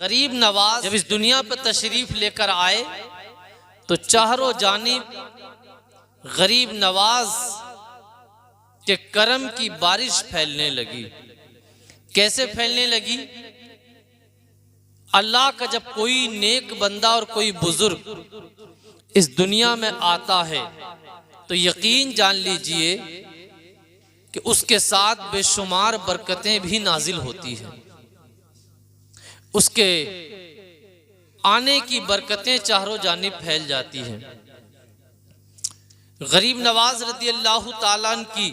गरीब नवाज जब इस दुनिया पर तशरीफ लेकर आए तो चारों जानिब गरीब नवाज के करम की बारिश फैलने लगी। कैसे फैलने लगी? अल्लाह का जब कोई नेक बंदा और कोई बुजुर्ग इस दुनिया में आता है तो यकीन जान लीजिए कि उसके साथ बेशुमार बरकतें भी नाजिल होती हैं। उसके आने की बरकतें चारों जानिब फैल जाती हैं। गरीब नवाज रदी अल्लाह ताला अन्हु की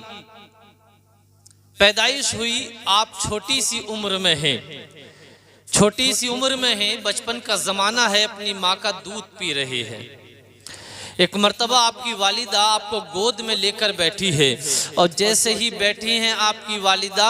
पैदाइश हुई, आप छोटी सी उम्र में हैं, छोटी सी उम्र में हैं, बचपन का जमाना है, अपनी माँ का दूध पी रहे हैं। एक मर्तबा आपकी वालिदा आपको गोद में लेकर बैठी है और जैसे ही बैठी हैं आपकी वालिदा,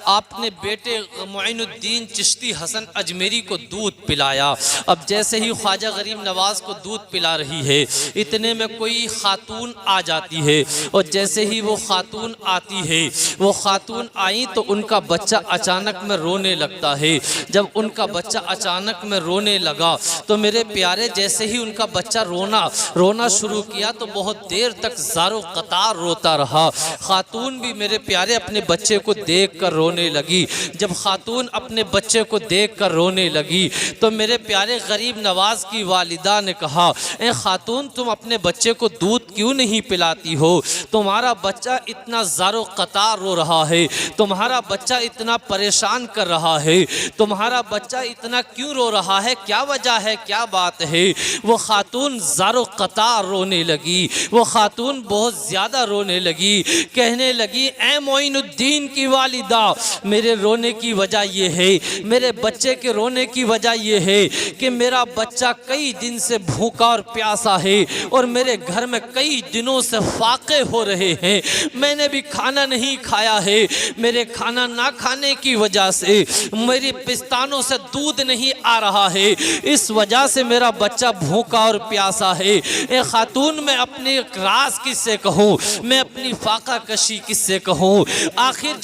आपने बेटे मोइनुद्दीन चिश्ती हसन अजमेरी को दूध पिलाया। अब जैसे ही ख्वाजा गरीब नवाज को दूध पिला रही है, इतने में कोई खातून आ जाती है और जैसे ही वो खातून आती है, वो खातून आई तो उनका बच्चा अचानक में रोने लगता है। जब उनका बच्चा अचानक में रोने लगा तो मेरे प्यारे, जैसे ही उनका बच्चा रोना शुरू किया तो बहुत देर तक ज़ारो कतार रोता रहा। खातून भी मेरे प्यारे अपने बच्चे को देखकर रोने लगी। जब खातून अपने बच्चे को देखकर रोने लगी तो मेरे प्यारे गरीब नवाज की वालिदा ने कहा, ए खातून, तुम अपने बच्चे को दूध क्यों नहीं पिलाती हो? तुम्हारा बच्चा इतना ज़ारो कतार रो रहा है, तुम्हारा बच्चा इतना परेशान कर रहा है, तुम्हारा बच्चा इतना क्यों रो रहा है? क्या वजह है, क्या बात है? वो खातून ज़ारो कतार रोने लगी, वो खातून बहुत ज़्यादा रोने लगी। कहने लगी, ए मोइनुद्दीन की वालिदा, मेरे रोने की वजह यह है, मेरे बच्चे के रोने की वजह यह है कि मेरा बच्चा कई दिन से भूखा और प्यासा है और मेरे घर में कई दिनों से फाके हो रहे हैं। मैंने भी खाना नहीं खाया है, मेरे खाना ना खाने की वजह से मेरी पिस्तानों से दूध नहीं आ रहा है, इस वजह से मेरा बच्चा भूखा और प्यासा है। ए खातून, मैं अपनी राज किससे कहूँ, मैं अपनी फाका कशी किससे कहूँ? आखिर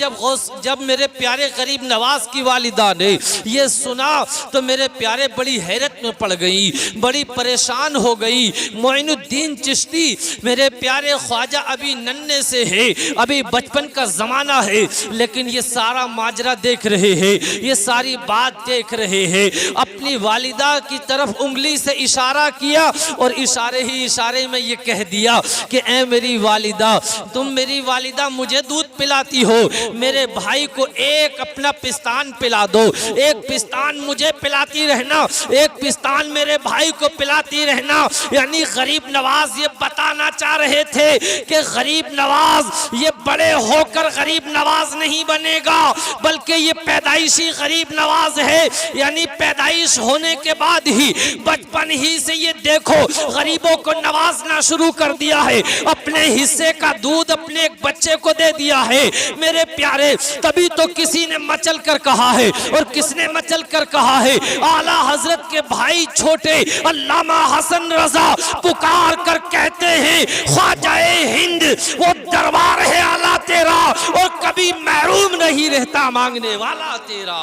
जब मेरे प्यारे गरीब नवाज की वालिदा ने ये सुना तो मेरे प्यारे बड़ी हैरत में पड़ गई, बड़ी परेशान हो गई। मोइनुद्दीन चिश्ती मेरे प्यारे ख्वाजा अभी नन्हे से है, अभी बचपन का ज़माना है, लेकिन ये सारा माजरा देख रहे हैं, ये सारी बात देख रहे हैं। अपनी वालिदा की तरफ उंगली से इशारा किया और इशारे ही इशारे में ये कह दिया कि ऐ मेरी वालिदा, तुम मेरी वालिदा मुझे दूध पिलाती हो, मेरे भाई को एक अपना पिस्तान पिला दो, एक पिस्तान मुझे पिलाती रहना, एक पिस्तान मेरे भाई को पिलाती रहना। यानी गरीब नवाज ये बताना चाह रहे थे कि गरीब नवाज ये बड़े होकर गरीब नवाज नहीं बनेगा, बल्कि ये पैदाइशी गरीब नवाज है। यानी पैदाइश होने के बाद ही, बचपन ही से ये देखो गरीबों को नवाजना शुरू कर दिया है, अपने हिस्से का दूध अपने एक बच्चे को दे दिया है। मेरे प्यारे, तभी तो किसी ने मचल कर कहा है, और किसने मचल कर कहा है? आला हजरत के भाई छोटे अल्लामा हसन रजा पुकार कर कहते हैं, ख्वाजाए हिंद वो दरबार है आला तेरा, और कभी महरूम नहीं रहता मांगने वाला तेरा।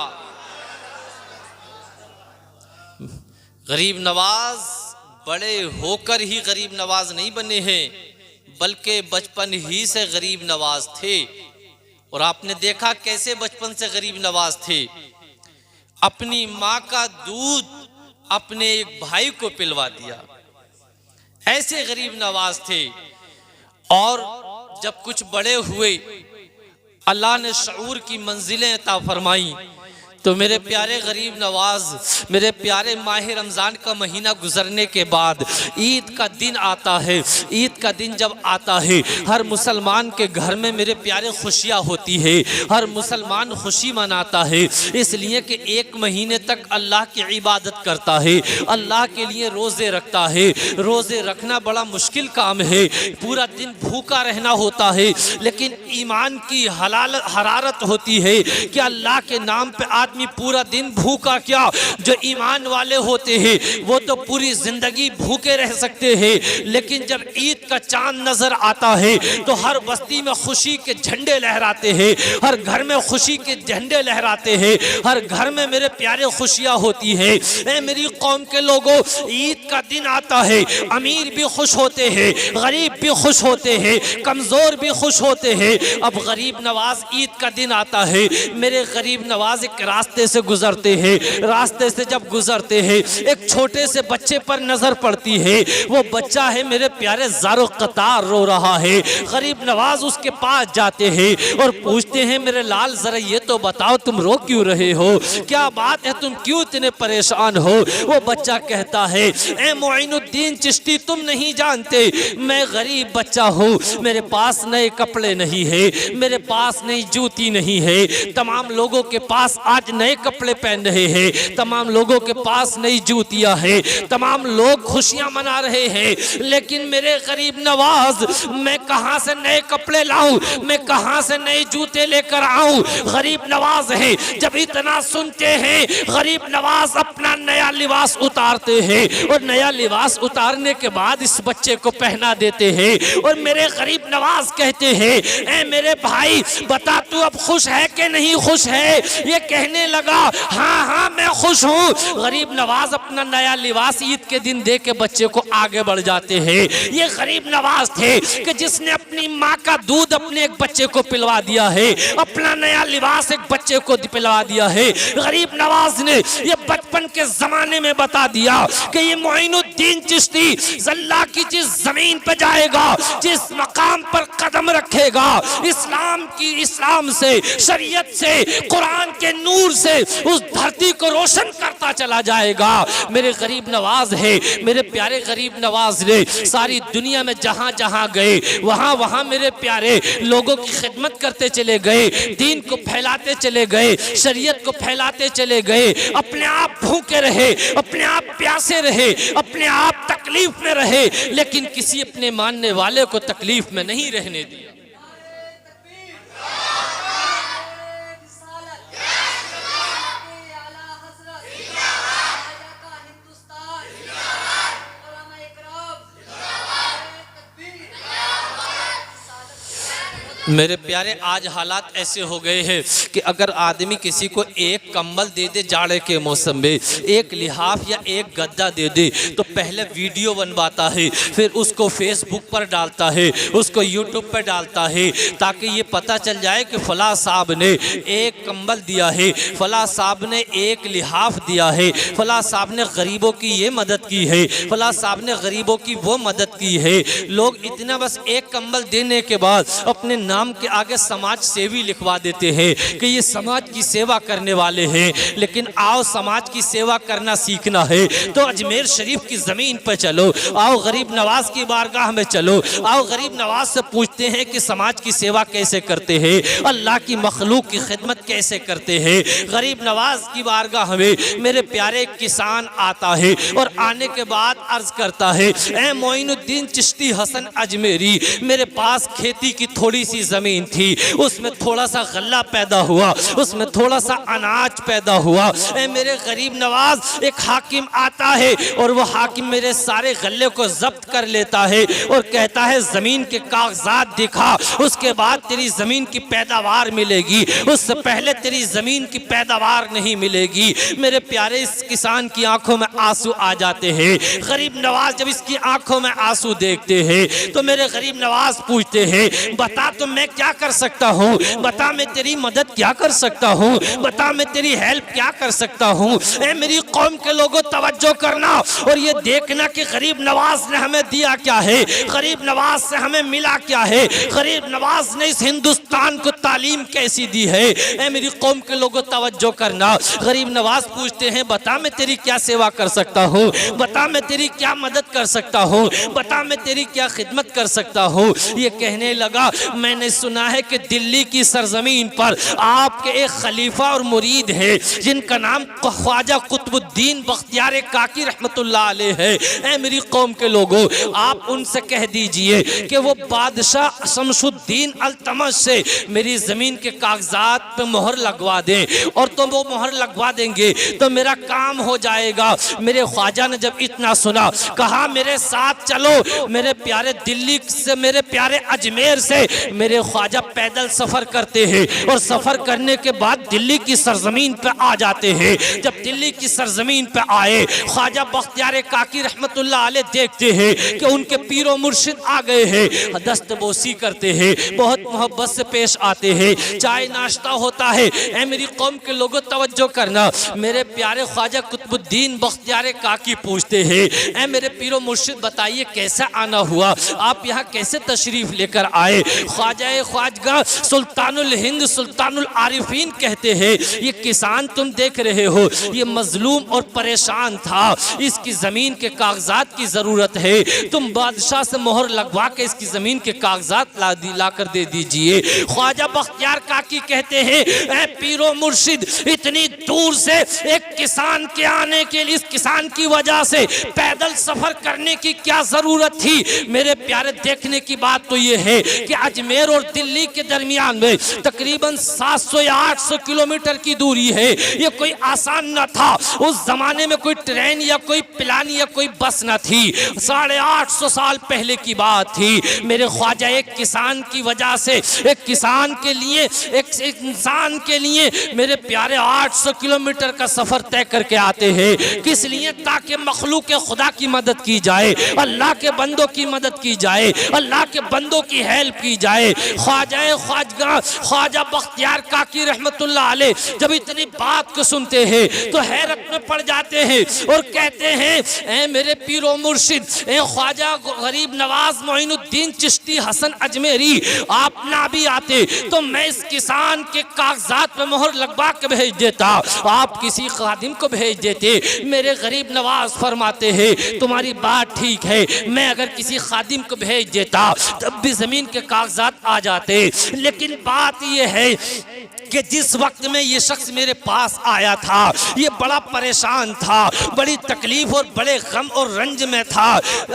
गरीब नवाज बड़े होकर ही गरीब नवाज नहीं बने हैं, बल्कि बचपन ही से गरीब नवाज थे। और आपने देखा कैसे बचपन से गरीब नवाज थे। अपनी माँ का दूध अपने एक भाई को पिलवा दिया, ऐसे गरीब नवाज थे। और जब कुछ बड़े हुए, अल्लाह ने शऊर की मंजिलें अता फरमाई, तो मेरे प्यारे गरीब नवाज, मेरे प्यारे माह रमज़ान का महीना गुजरने के बाद ईद का दिन आता है। ईद का दिन जब आता है, हर मुसलमान के घर में मेरे प्यारे खुशियाँ होती है, हर मुसलमान खुशी मनाता है, इसलिए कि एक महीने तक अल्लाह की इबादत करता है, अल्लाह के लिए रोज़े रखता है। रोज़े रखना बड़ा मुश्किल काम है, पूरा दिन भूखा रहना होता है, लेकिन ईमान की हरारत होती है कि अल्लाह के नाम पे आदमी आदमी पूरा दिन भूखा क्या, जो ईमान वाले होते हैं वो तो पूरी जिंदगी भूखे रह सकते हैं, लेकिन जब ईद का चांद नजर आता है तो हर बस्ती में खुशी के झंडे लहराते हैं, हर घर में खुशी के झंडे लहराते हैं, हर घर में मेरे प्यारे खुशियां होती है। ऐ मेरी कौम के लोगों, ईद का दिन आता है, अमीर भी खुश होते हैं, गरीब भी खुश होते हैं, कमजोर भी खुश होते हैं। अब गरीब नवाज ईद का दिन आता है, मेरे गरीब नवाज एक रास्ते से गुजरते हैं, रास्ते से जब गुजरते हैं एक छोटे से बच्चे पर नजर पड़ती है, वो बच्चा है मेरे प्यारे ज़ारो कतार रो रहा है। गरीब नवाज उसके पास जाते हैं और पूछते हैं मेरे लाल जरा ये तो बताओ तुम रो क्यों रहे हो, क्या बात है, तुम क्यों इतने परेशान हो। वो बच्चा कहता है ए मोइनुद्दीन चिश्ती, तुम नहीं जानते मैं गरीब बच्चा हूँ, मेरे पास नए कपड़े नहीं है, मेरे पास नई जूती नहीं है। तमाम लोगों के पास आज नए कपड़े पहन रहे हैं, तमाम लोगों के पास नई जूतियां हैं, तमाम लोग खुशियां मना रहे हैं, लेकिन मेरे गरीब नवाज मैं कहां से नए कपड़े लाऊं, मैं कहां से नए जूते लेकर आऊं। गरीब नवाज है, जब इतना सुनते हैं गरीब नवाज अपना नया लिबास उतारते हैं और नया लिबास उतारने के बाद इस बच्चे को पहना देते हैं और मेरे गरीब नवाज कहते हैं ए मेरे भाई बता तू अब खुश है कि नहीं खुश है। ये कहने लगा हाँ हाँ मैं खुश हूँ। गरीब नवाज अपना नया लिबास ईद के दिन दे के बच्चे को आगे बढ़ जाते हैं। ये गरीब नवाज थे कि जिसने अपनी माँ का दूध अपने एक बच्चे को पिलवा दिया है, अपना नया लिबास एक बच्चे को पिलवा दिया है। गरीब नवाज ने ये बचपन के जमाने में बता दिया कि ये मोइनुद्दीन चिश्ती अल्लाह की जिस जमीन पर जाएगा, जिस मकाम पर कदम रखेगा, इस्लाम से, शरीयत से, कुरान के नूर से उस धरती को रोशन करता चला जाएगा। मेरे गरीब नवाज है, मेरे प्यारे गरीब नवाज ने सारी दुनिया में जहां जहां गए वहां वहां मेरे प्यारे लोगों की खिदमत करते चले गए, दीन को फैलाते चले गए, शरीयत को फैलाते चले गए। अपने आप भूखे रहे, अपने आप प्यासे रहे, अपने आप तकलीफ में रहे, लेकिन किसी अपने मानने वाले को तकलीफ में नहीं रहने दिया। मेरे प्यारे आज हालात ऐसे हो गए हैं कि अगर आदमी किसी को एक कंबल दे दे जाड़े के मौसम में, एक लिहाफ या एक गद्दा दे दे, तो पहले वीडियो बनवाता है, फिर उसको फेसबुक पर डालता है, उसको यूट्यूब पर डालता है, ताकि ये पता चल जाए कि फला साहब ने एक कंबल दिया है, फला साहब ने एक लिहाफ दिया है, फला साहब ने गरीबों की ये मदद की है, फला साहब ने गरीबों की वो मदद की है। लोग इतना बस एक कंबल देने के बाद अपने नाम के आगे समाज सेवी लिखवा देते हैं कि ये समाज की सेवा करने वाले हैं। लेकिन आओ समाज की सेवा करना सीखना है तो अजमेर शरीफ की ज़मीन पर चलो, आओ गरीब नवाज की बारगाह में चलो, आओ गरीब नवाज से पूछते हैं कि समाज की सेवा कैसे करते हैं, अल्लाह की मखलूक की खिदमत कैसे करते हैं। गरीब नवाज की बारगाह में मेरे प्यारे किसान आता है और आने के बाद अर्ज करता है ए मोइनुद्दीन चिश्ती हसन अजमेरी, मेरे पास खेती की थोड़ी सी जमीन थी, उसमें थोड़ा सा गल्ला पैदा हुआ, उसमें थोड़ा सा अनाज पैदा हुआ। ए मेरे गरीब नवाज एक हाकिम आता है और वो हाकिम मेरे सारे गल्ले को जब्त कर लेता है और कहता है जमीन के कागजात दिखा, उसके बाद तेरी जमीन की पैदावार मिलेगी, उससे पहले तेरी जमीन की पैदावार नहीं मिलेगी। मेरे प्यारे इस किसान की आंखों में आंसू आ जाते हैं। गरीब नवाज जब इसकी आंखों में आंसू देखते हैं तो मेरे गरीब नवाज पूछते हैं बता तो मैं क्या कर सकता हूँ, बता मैं तेरी मदद क्या कर सकता हूँ, बता मैं तेरी हेल्प क्या कर सकता हूँ। ए मेरी कौम के लोगों तवज्जो करना और ये देखना कि गरीब नवाज ने हमें दिया क्या है, गरीब नवाज से हमें मिला क्या है, गरीब नवाज ने इस हिंदुस्तान को तालीम कैसी दी है। ए मेरी कौम के लोगों तवज्जो करना। गरीब नवाज पूछते हैं बता मैं तेरी क्या सेवा कर सकता हूँ, बता मैं तेरी क्या मदद कर सकता हूँ, बता मैं तेरी क्या खिदमत कर सकता हूँ। ये कहने लगा मैंने मैंने सुना है कि दिल्ली की सरजमीन पर आपके एक खलीफा और मुरीद है जिनका नाम ख्वाजा कुतुबुद्दीन बख्तियार काकी रहमतुल्लाह अलैह है। ऐ मेरी कौम के लोगों, आप उनसे कह दीजिए कि वो बादशाह शमसुद्दीन अल्तमश से मेरी जमीन के कागजात पे मोहर लगवा दें, और तो वो मोहर लगवा देंगे तो मेरा काम हो जाएगा। मेरे ख्वाजा ने जब इतना सुना, कहा मेरे साथ चलो। मेरे प्यारे दिल्ली से, मेरे प्यारे अजमेर से मेरे ख्वाजा पैदल सफर करते हैं और सफर करने के बाद दिल्ली की सरजमीन पे आ जाते हैं। जब दिल्ली की सरजमीन पे आए, ख्वाजा बख्तियार काकी रहमतुल्लाह अलैह देखते हैं कि उनके पीरो मुर्शिद आ गए हैं। दस्तबोसी करते हैं, बहुत मोहब्बत से पेश आते हैं, चाय नाश्ता होता है। ऐ मेरी कौम के लोगों तवज्जो करना, मेरे प्यारे ख्वाजा कुतुबुद्दीन बख्तियार काकी पूछते हैं, ऐ मेरे पीरो मुर्शिद बताइए कैसा आना हुआ, आप यहाँ कैसे तशरीफ लेकर आए। ख्वाजा ख्वाजगा सुल्तानुल हिंद सुल्तानुल आरिफीन कहते हैं, ये किसान तुम देख रहे हो, ये मजलूम और परेशान था, इसकी जमीन के कागजात की जरूरत है, तुम बादशाह से मोहर लगवा के इसकी जमीन के कागजात ला कर दे दीजिए। ख्वाजा बख्तियार काकी कहते हैं, ऐ पीरो मुर्शिद, इतनी दूर से एक किसान के आने के लिए, इस किसान की वजह से पैदल सफर करने की क्या जरूरत थी। मेरे प्यारे, देखने की बात तो ये है कि अजमेर और दिल्ली के दरमियान में तकरीबन 700 या 800 किलोमीटर की दूरी है। ये कोई आसान न था, उस जमाने में कोई ट्रेन या कोई प्लान या कोई बस न थी, 850 साल पहले की बात थी। मेरे ख्वाजा एक किसान की वजह से, एक किसान के लिए, एक इंसान के लिए मेरे प्यारे 800 किलोमीटर का सफर तय करके आते हैं। किस लिए? ताकि मखलूक खुदा की मदद की जाए, अल्लाह के बंदों की मदद की जाए, अल्लाह के बंदों की हेल्प की जाए। ख्वाजा बख्तियार काकी रहमतुल्लाह अलैह जब इतनी बात को सुनते हैं तो हैरत में पड़ जाते हैं और कहते हैं, ऐ मेरे पीरो मुर्शिद, ऐ ख्वाजा गरीब नवाज मोइनुद्दीन चिश्ती हसन अजमेरी, आप ना भी आते तो मैं इस किसान के कागजात में मोहर लगवा के भेज देता, आप किसी खादिम को भेज देते। मेरे गरीब नवाज फरमाते हैं, तुम्हारी बात ठीक है, मैं अगर किसी खादिम को भेज देता तब भी जमीन के कागजात आ जाते, लेकिन बात यह है कि जिस वक्त में ये शख्स मेरे पास आया था, ये बड़ा परेशान था, बड़ी तकलीफ और बड़े गम और रंज में था।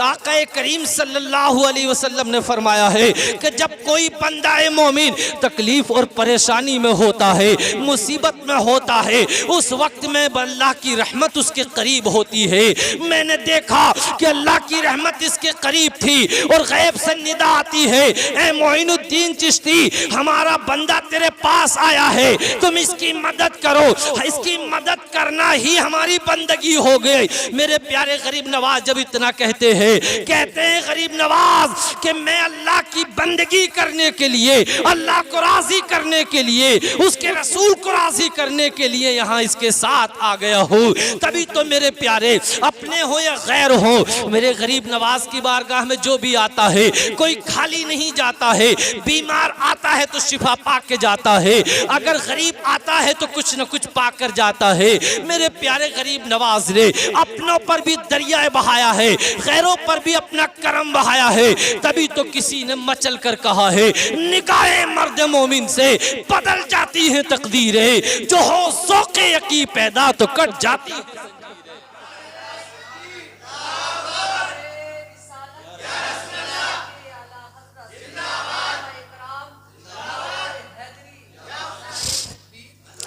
आका करीम सल्लल्लाहु अलैहि वसल्लम ने फरमाया है कि जब कोई बंदा मोमिन तकलीफ और परेशानी में होता है, मुसीबत में होता है, उस वक्त में अल्लाह की रहमत उसके करीब होती है। मैंने देखा कि अल्लाह की रहमत इसके करीब थी और गैब से निदा आती है, ऐ मोइनुद्दीन चिश्ती, हमारा बंदा तेरे पास आया है, तुम इसकी मदद करो, इसकी मदद करना ही हमारी बंदगी हो गई। मेरे प्यारे गरीब नवाज जब इतना कहते हैं, कहते हैं गरीब नवाज कि मैं अल्लाह की बंदगी करने के लिए, अल्लाह को राजी करने के लिए, उसके रसूल को राजी करने के लिए यहाँ इसके साथ आ गया हूँ। तभी तो मेरे प्यारे, अपने हो या गैर हो, मेरे गरीब नवाज की बारगाह में जो भी आता है कोई खाली नहीं जाता है। बीमार आता है तो शिफा पा के जाता है, अगर गरीब आता है तो कुछ न कुछ पाकर जाता है। मेरे प्यारे गरीब नवाज ने अपनों पर भी दरिया बहाया है, गैरों पर भी अपना करम बहाया है। तभी तो किसी ने मचल कर कहा है, निगाहे मर्द मोमिन से बदल जाती हैं तकदीरें, जो हो शौक़े यकी पैदा तो कट जाती है।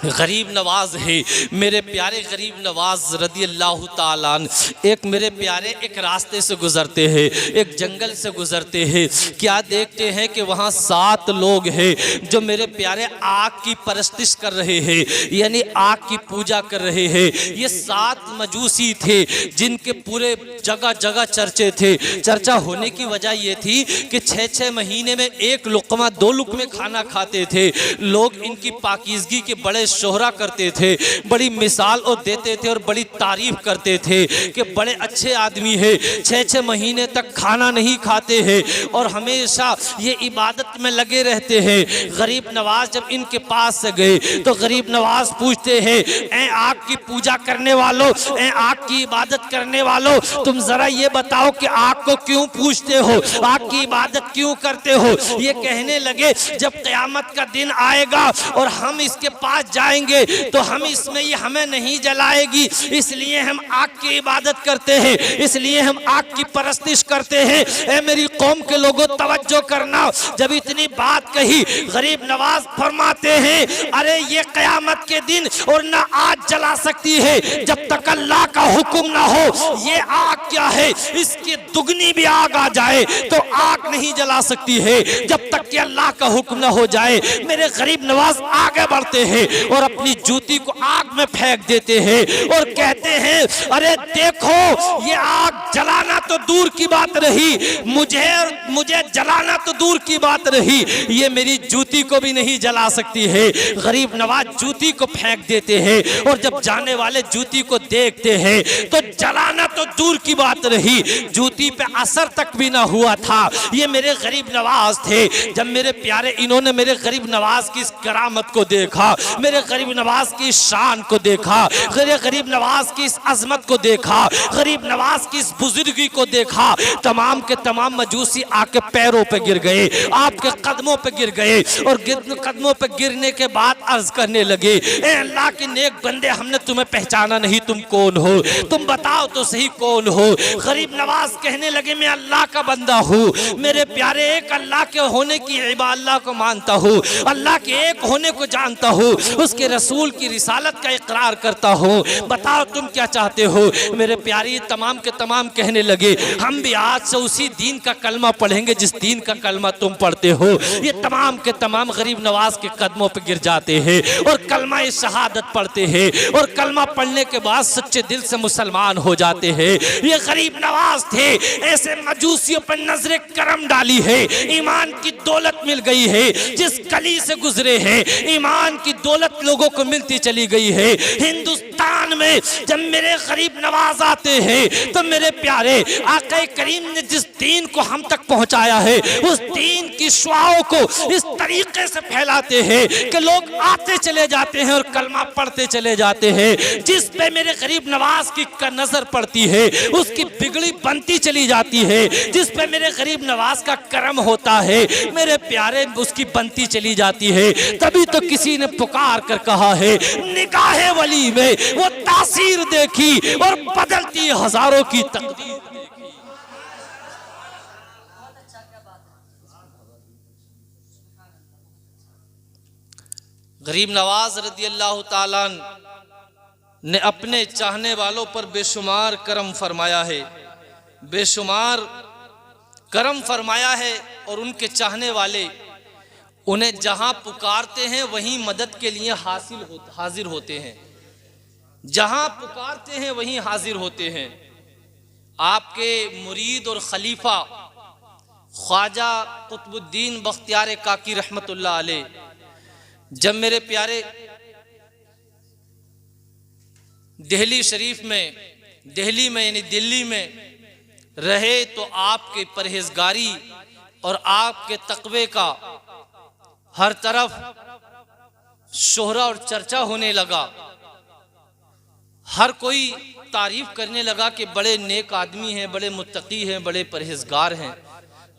गरीब नवाज है, मेरे प्यारे गरीब नवाज रदी अल्लाह ताला अन्हु एक मेरे प्यारे एक रास्ते से गुजरते हैं, एक जंगल से गुजरते हैं। क्या देखते हैं कि वहाँ 7 लोग हैं जो मेरे प्यारे आग की परस्तिश कर रहे हैं, यानी आग की पूजा कर रहे हैं। ये 7 मजूसी थे जिनके पूरे जगह जगह चर्चे थे। चर्चा होने की वजह ये थी कि 6-6 महीने में 1 लुक़मा 2 लुक़मे खाना खाते थे। लोग इनकी पाकीज़गी के बड़े शोहरा करते थे, बड़ी मिसाल और देते थे और बड़ी तारीफ करते थे कि बड़े अच्छे आदमी है, 6-6 महीने तक खाना नहीं खाते हैं और हमेशा ये इबादत में लगे रहते हैं। गरीब नवाज जब इनके पास से गए तो गरीब नवाज पूछते हैं, ऐ आग की पूजा करने वालों, ऐ आग की इबादत करने वालों, तुम जरा ये बताओ कि आग को क्यों पूछते हो, आग की इबादत क्यों करते हो। ये कहने लगे जब क़यामत का दिन आएगा और हम इसके पास जाएंगे तो हम इसमें ये हमें नहीं जलाएगी, इसलिए हम आग की इबादत करते हैं, इसलिए हम आग की परस्तिश करते हैं। ऐ मेरी कौम के लोगों तवज्जो करना, जब इतनी बात कही गरीब नवाज फरमाते हैं, अरे ये क़यामत के दिन और ना आग जला सकती है जब तक अल्लाह का हुक्म ना हो। ये आग क्या है, इसकी दुगनी भी आग आ जाए तो आग नहीं जला सकती है जब तक कि अल्लाह का हुक्म ना हो जाए। मेरे गरीब नवाज आगे बढ़ते हैं और अपनी जूती को आग में फेंक देते हैं और कहते हैं, अरे देखो ये आग जलाना तो दूर की बात रही, मुझे जलाना तो दूर की बात रही, ये मेरी जूती को भी नहीं जला सकती है। गरीब नवाज जूती को फेंक देते हैं और जब जाने वाले जूती को देखते हैं तो जलाना तो दूर की बात रही, जूती पे असर तक भी ना हुआ था। ये मेरे गरीब नवाज थे। जब मेरे प्यारे इन्होंने मेरे गरीब नवाज की इस करामत को देखा, मेरे गरीब नवाज की इस शान को देखा, मेरे गरीब नवाज की इस अजमत को देखा, गरीब नवाज की इस बुजुर्गी को देखा, तमाम के तमाम मजूसी आके पैरों पे गिर गए, आपके कदमों पे गिर गए और कदमों पे गिरने के बाद अर्ज करने लगे, ए अल्लाह के नेक बंदे, हमने तुम्हें पहचाना नहीं, तुम कौन हो, तुम बताओ तो सही कौन हो। गरीब नवाज कहने लगे, मैं अल्लाह का बंदा हूँ मेरे प्यारे, एक अल्लाह के होने की अल्लाह को मानता हूँ, अल्लाह के एक होने को जानता हूँ, उसके रसूल की रिसालत का इकरार करता हूँ, बताओ तुम क्या चाहते हो। मेरे प्यारे तमाम के तमाम कहने लगे, हम भी आज से उसी दीन का कलमा पढ़ेंगे जिस दीन का कलमा तुम पढ़ते हो। ये तमाम के तमाम गरीब नवाज के कदमों पर गिर जाते हैं और कलमा शहादत पढ़ते हैं और कलमा पढ़ने के बाद सच्चे दिल से मुसलमान हो जाते हैं। ये गरीब नवाज थे, ऐसे मजूसियों पर नजरे करम डाली है, ईमान की दौलत मिल गई है, जिस गली से गुजरे हैं ईमान की दौलत लोगों को मिलती चली गई है। हिंदुस्तान में जब मेरे गरीब नवाज आते हैं तो मेरे प्यारे आका करीम ने जिस दीन को हम तक पहुंचाया है, उस दीन की शुआओं को इस तरीके से फैलाते हैं कि लोग आते चले जाते हैं और कलमा पढ़ते चले जाते हैं। जिस पे मेरे गरीब नवाज की नजर पड़ती है उसकी बिगड़ी बनती चली जाती है, जिस पे मेरे गरीब नवाज का करम होता है मेरे प्यारे उसकी बनती चली जाती है। तभी तो किसी ने पुकार कर कहा है, निगाहे वली में वो तासीर देखी और बदलती हजारों की तकदीर। गरीब नवाज रदी अल्लाह ताला ने अपने चाहने वालों पर बेशुमार करम फरमाया है, बेशुमार करम फरमाया है और उनके चाहने वाले उन्हें जहां पुकारते हैं वहीं मदद के लिए हाजिर होते हैं, जहां पुकारते हैं वहीं हाजिर होते हैं। आपके मुरीद और खलीफा ख्वाजा कुतुबुद्दीन बख्तियार काकी रहमतुल्लाह अलैह जब मेरे प्यारे दिल्ली में यानी दिल्ली में रहे तो आपके परहेजगारी और आपके तकवे का हर तरफ शोहरा और चर्चा होने लगा। हर कोई तारीफ करने लगा कि बड़े नेक आदमी हैं, बड़े मुत्तकी हैं, बड़े परहेजगार हैं।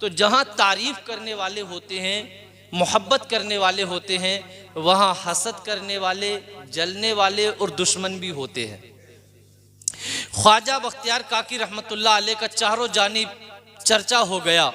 तो जहां तारीफ करने वाले होते हैं, मोहब्बत करने वाले होते हैं, वहाँ हसद करने वाले, जलने वाले और दुश्मन भी होते हैं। ख्वाजा बख्तियार काकी रहमतुल्लाह अलैह का चारों जानिब चर्चा हो गया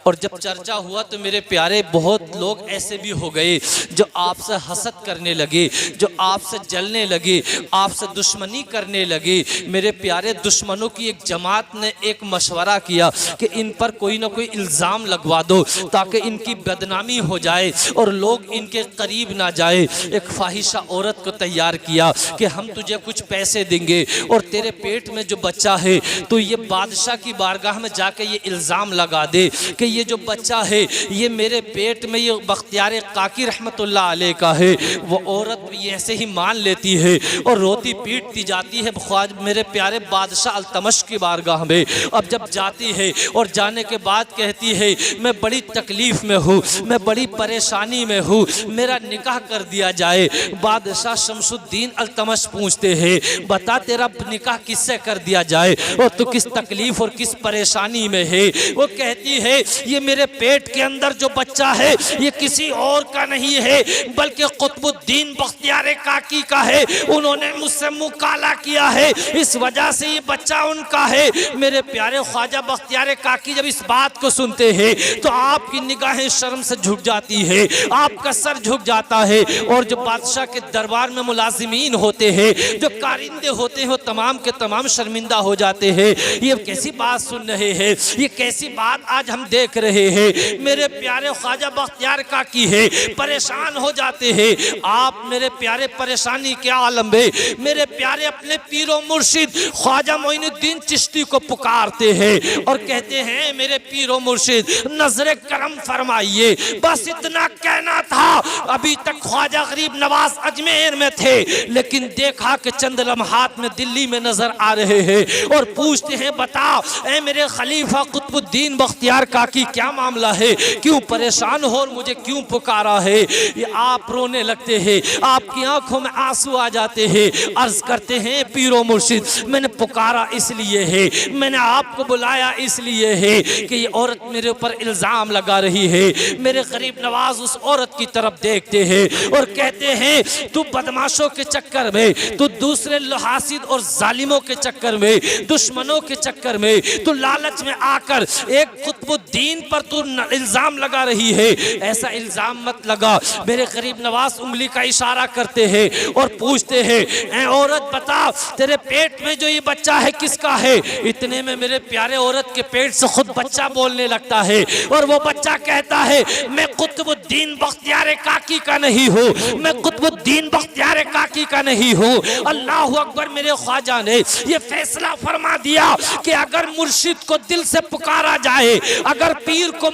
और जब चर्चा हुआ तो मेरे प्यारे बहुत लोग ऐसे भी हो गए जो आपसे हसद करने लगे, जो आपसे जलने लगे, आपसे दुश्मनी करने लगे। मेरे प्यारे दुश्मनों की एक जमात ने एक मशवरा किया कि इन पर कोई ना कोई इल्ज़ाम लगवा दो ताकि इनकी बदनामी हो जाए और लोग इनके करीब ना जाए। एक फाहिशा औरत को तैयार किया कि हम तुझे कुछ पैसे देंगे और तेरे पेट में जो बच्चा है तो ये बादशाह की बारगाह में जाके ये इल्ज़ाम लगा दे कि ये जो बच्चा है ये मेरे पेट में, ये बख्तियार काकी रहमतुल्लाह अलैह का है। वो औरत भी ऐसे ही मान लेती है और रोती पीटती जाती है ख्वाजा मेरे प्यारे बादशाह अल्तमश की बारगाह में। अब जब जाती है और जाने के बाद कहती है मैं बड़ी तकलीफ़ में हूँ, मैं बड़ी परेशानी में हूँ, मेरा निकाह कर दिया जाए। बादशाह शमसुद्दीन अल्तमश पूछते हैं बता तेरा निकाह किससे कर दिया जाए और तू किस तकलीफ़ और किस परेशानी में है। वो कहती है ये मेरे पेट के अंदर जो बच्चा है ये किसी और का नहीं है बल्कि कुतुबुद्दीन बख्तियार काकी का है। उन्होंने मुझसे मुँह काला किया है, इस वजह से ये बच्चा उनका है। मेरे प्यारे ख्वाजा बख्तियार काकी जब इस बात को सुनते हैं तो आपकी निगाहें शर्म से झुक जाती है, आपका सर झुक जाता है। और जो बादशाह के दरबार में मुलाजिमीन होते हैं, जो कारिंदे होते हैं, वो तमाम के तमाम शर्मिंदा हो जाते हैं। ये कैसी बात सुन रहे हैं, ये कैसी बात आज हम देख रहे हैं। मेरे प्यारे ख्वाजा बख्तियार काकी है, परेशान हो जाते हैं। आप मेरे प्यारे परेशानी के आलम में मेरे प्यारे अपने पीरो मुर्शिद ख्वाजा मोइनुद्दीन चिश्ती को पुकारते हैं और कहते हैं मेरे पीरो मुर्शिद नजर करम फरमाइए। बस इतना कहना था। अभी तक ख्वाजा गरीब नवाज अजमेर में थे लेकिन देखा कि चंद लम्हात में दिल्ली में नजर आ रहे हैं और पूछते हैं बता ऐ मेरे खलीफा कुतुबुद्दीन बख्तियार काकी क्या मामला है, क्यों परेशान हो और मुझे क्यों पुकारा है। ये आप रोने लगते हैं, आपकी आंखों में आंसू आ जाते हैं। अर्ज करते हैं पीरो मुर्शिद मैंने पुकारा इसलिए है, मैंने आपको बुलाया इसलिए है कि ये औरत मेरे ऊपर इल्ज़ाम लगा रही है। मेरे गरीब नवाज उस औरत की तरफ देखते हैं और कहते हैं तू बदमाशों के चक्कर में, तू दूसरे हासिद और जालिमों के चक्कर में, दुश्मनों के चक्कर में, तू लालच में आकर एक कुतुबुद्दीन पर तू इल्ज़ाम लगा रही है। ऐसा इल्ज़ाम मत लगा। मेरे गरीब नवाज उंगली का इशारा करते हैं और पूछते हैं ऐ औरत बता तेरे पेट में जो ये बच्चा है किसका है। इतने में मेरे प्यारे औरत के पेट से खुद बच्चा बोलने लगता है और वो बच्चा कहता है मैं कुतुबुद्दीन बख्तियार काकी का नहीं हूँ, मैं कुतुबुद्दीन बख्तियार काकी का नहीं हूँ। अल्लाह अकबर। मेरे ख्वाजा ने ये फैसला फरमा दिया कि अगर मुर्शिद को दिल से पुकारा जाए, अगर पीर को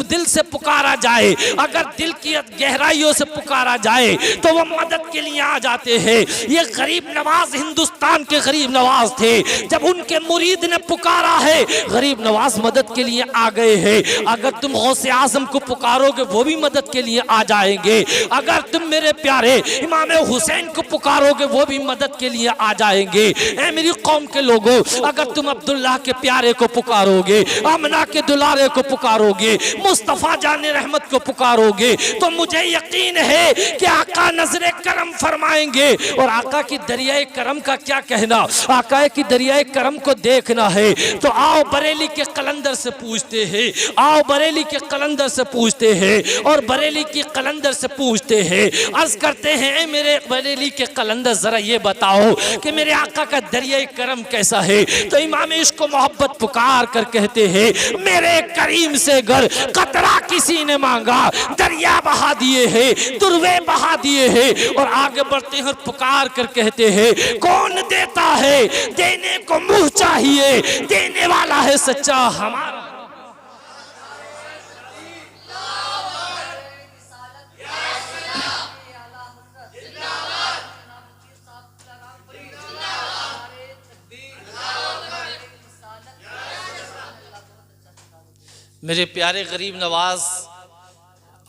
दिल से पुकारा जाए, अगर दिल की गहराइयों से पुकारा जाए तो वो मदद के लिए आ जाते हैं। ये गरीब नवाज हिंदुस्तान के गरीब नवाज थे, जब उनके मुरीद ने पुकारा है गरीब नवाज मदद के लिए आ गए हैं। अगर तुम गौसे आजम को पुकारोगे वो भी मदद के लिए आ जाएंगे। अगर तुम मेरे प्यारे इमाम हुसैन को पुकारोगे वो भी मदद के लिए आ जाएंगे। ऐ मेरी कौम के लोगों अगर तुम अब्दुल्लाह के प्यारे को पुकारोगे, आमना के दुलारे को पुकारोगे, मुस्तफ़ा जाने रहमत को पुकारोगे तो मुझे यकीन है कि आका नजरे करम फरमाएंगे। और आका की दरियाए करम का क्या कहना, आका की दरियाए करम को देखना है तो आओ बरेली के कलंदर से पूछते हैं, आओ बरेली के कलंदर से पूछते हैं और बरेली की कलंदर से पूछते हैं। अर्ज करते हैं मेरे बरेली के कलंदर जरा ये बताओ कि मेरे आका का दरियाए करम कैसा है। तो इमाम इश्क को मोहब्बत पुकार कर कहते हैं मेरे करीम से घर कतरा किसी ने मांगा दरिया बहा दिए हैं, दुर्वे बहा दिए हैं। और आगे बढ़ते हैं और पुकार कर कहते हैं कौन देता है, देने को मुंह चाहिए, देने वाला है सच्चा हमारा। मेरे प्यारे गरीब नवाज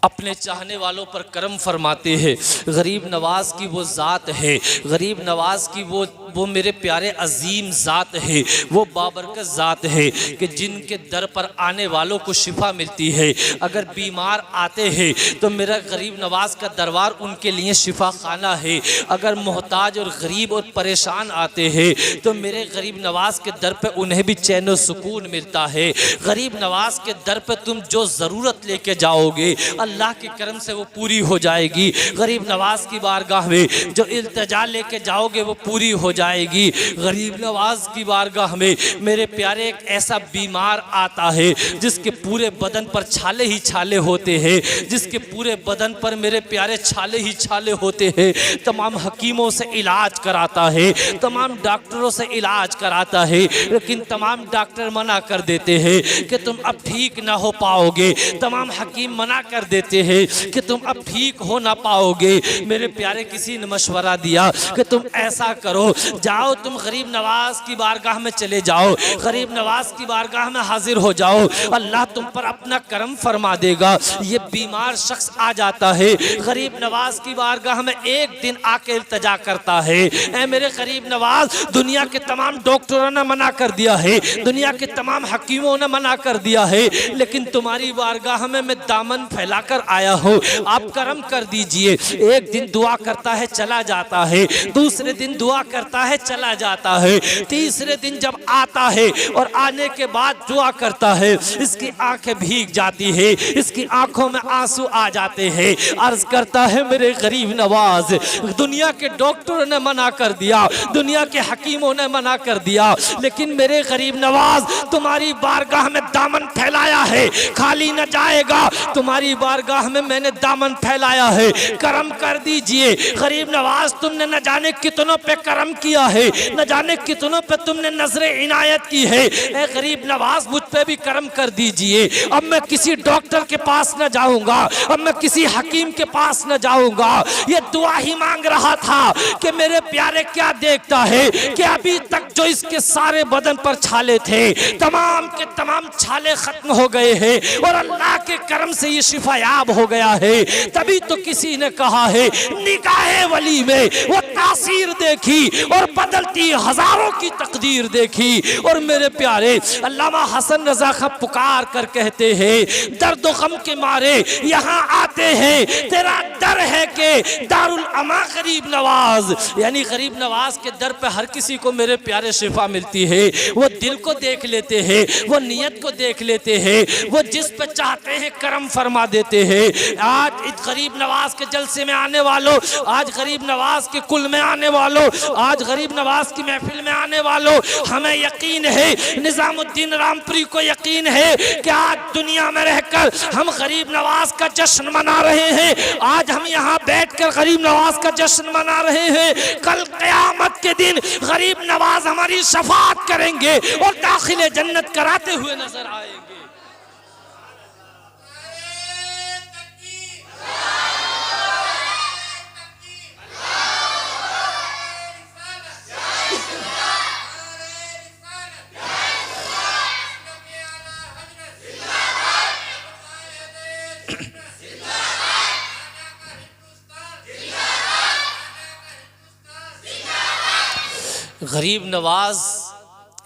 अपने चाहने वालों पर करम फरमाते हैं। गरीब नवाज की वो ज़ात है, गरीब नवाज की वो मेरे प्यारे अजीम ज़ात है, वो बाबरकत ज़ात है कि जिनके दर पर आने वालों को शिफा मिलती है। अगर बीमार आते हैं तो मेरा गरीब नवाज का दरबार उनके लिए शिफा खाना है। अगर मोहताज और गरीब और परेशान आते हैं तो मेरे गरीब नवाज के दर पर उन्हें भी चैन और सुकून मिलता है। गरीब नवाज के दर पर तुम जो ज़रूरत लेके जाओगे अल्लाह के करम से वो पूरी हो जाएगी। गरीब नवाज की बारगाह में जो इल्तिजा लेके जाओगे वो पूरी हो जाएगी। गरीब नवाज की बारगाह में मेरे प्यारे एक ऐसा बीमार आता है जिसके पूरे बदन पर छाले ही छाले होते हैं, जिसके पूरे बदन पर मेरे प्यारे छाले ही छाले होते हैं। तमाम हकीमों से इलाज कराता है, तमाम डॉक्टरों से इलाज कराता है, लेकिन तमाम डॉक्टर मना कर देते हैं कि तुम अब ठीक ना हो पाओगे। तमाम हकीम मना कर देते हैं कि तुम अब ठीक हो ना पाओगे। मेरे प्यारे किसी ने मशवरा दिया कि तुम ऐसा करो, जाओ तुम गरीब नवाज की बारगाह में चले जाओ, गरीब नवाज की बारगाह में हाजिर हो जाओ, अल्लाह तुम पर अपना करम फरमा देगा। ये बीमार शख्स आ जाता है गरीब नवाज की बारगाह में, एक दिन आके इल्तिजा करता है, ऐ मेरे गरीब नवाज, दुनिया के तमाम डॉक्टरों ने मना कर दिया है, दुनिया के तमाम हकीमों ने मना कर दिया है, लेकिन तुम्हारी बारगाह में मैं दामन फैलाकर आया हूँ, आप करम कर दीजिए। एक दिन दुआ करता है चला जाता है, दूसरे दिन दुआ करता है चला जाता है, तीसरे दिन जब आता है और आने के बाद दुआ करता है, इसकी आंखें भीग जाती है, इसकी आंखों में आंसू आ जाते हैं। अर्ज करता है मेरे गरीब नवाज, दुनिया के डॉक्टरों ने मना कर दिया, दुनिया के हकीमों ने मना कर दिया, लेकिन मेरे गरीब नवाज तुम्हारी बारगाह में दामन फैलाया है, खाली न जाएगा, तुम्हारी बारगाह में मैंने दामन फैलाया है, करम कर दीजिए। गरीब नवाज तुमने न जाने कितनों पे करम किया है, न जाने कितनों पे तुमने नजरे इनायत की है, ए गरीब नवाज मुझ पे भी करम कर दीजिए। अब मैं किसी डॉक्टर के पास न जाऊंगा, अब मैं किसी हकीम के पास न जाऊंगा। ये दुआ ही मांग रहा था कि मेरे प्यारे क्या देखता है कि अभी तक जो इसके सारे बदन पर छाले थे, तमाम के तमाम छाले खत्म हो गए हैं और अल्लाह के करम से ये शिफायाब हो गया है। तभी तो किसी ने कहा है निगाहे वली में वो तासीर देखी और बदलती हजारों की तकदीर देखी। और मेरे प्यारे अल्लामा हसन रजा खां पुकार कर कहते हैं, दर्द गम के मारे यहाँ आते हैं, तेरा डर है कि दारुल अमा गरीब नवाज, यानी गरीब नवाज के दर पे हर किसी को मेरे प्यारे शिफा मिलती है। वो दिल को देख लेते हैं, वो नियत को देख लेते हैं, वो जिस पे चाहते हैं करम फरमा देते हैं। आज इस गरीब नवाज के जलसे में आने वालों, आज गरीब नवाज के कुल में आने वालों, आज गरीब नवाज की महफिल में आने वालों, हमें यकीन है, निजामुद्दीन रामपुरी को यकीन है कि आज दुनिया में रहकर हम गरीब नवाज का जश्न मना रहे हैं। आज हम यहाँ बैठकर गरीब नवाज का जश्न मना रहे हैं, कल क़यामत के दिन गरीब नवाज हमारी शफाअत करेंगे और दाखिले जन्नत कराते हुए नजर आएंगे। गरीब नवाज